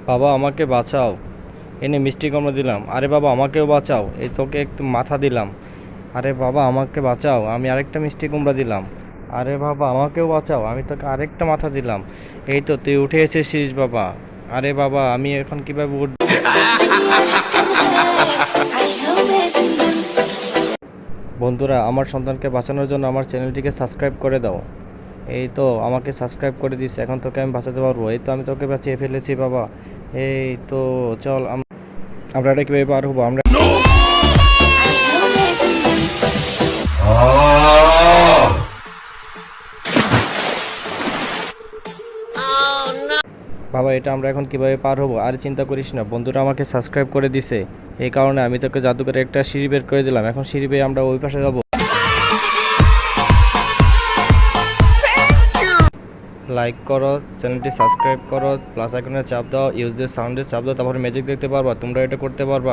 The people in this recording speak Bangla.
বাবা আমাকে বাঁচাও। এনে মিষ্টি কুমড়া দিলাম। আরে বাবা আমাকেও বাঁচাও, এই তোকে একটু মাথা দিলাম। আরে বাবা আমাকে বাঁচাও, আমি আরেকটা মিষ্টি কুমড়া দিলাম। আরে বাবা আমাকেও বাঁচাও, আমি তোকে আরেকটা মাথা দিলাম। এই তো তুই উঠে এসেছিস বাবা। আরে বাবা আমি এখন কিভাবে উঠব? বন্ধুরা, আমার সন্তানকে বাঁচানোর জন্য আমার চ্যানেলটিকে সাবস্ক্রাইব করে দাও। এই তো আমাকে সাবস্ক্রাইব করে দিস, এখন তোকে আমি বাঁচাতে পারবো। এই তো আমি তোকে বাঁচিয়ে ফেলেছি বাবা। এই তো চল আমরা এটা কীভাবে পার হবো আমরা। বাবা এটা আমরা এখন কিভাবে পার হবো? আর চিন্তা করিস না, বন্ধুরা আমাকে সাবস্ক্রাইব করে দিছে, এই কারণে আমি তোকে জাদু করে একটা সিঁড়ি বের করে দিলাম। এখন সিঁড়ি বেয়ে আমরা ওই পাশে যাবো। লাইক করো, চ্যানেলটি সাবস্ক্রাইব করো, প্লাস আইকনে চাপ দাও, ইউজ দ্য সাউন্ডে চাপ দাও, তারপরে ম্যাজিক দেখতে পারবা। তোমরা এটা করতে পারবা।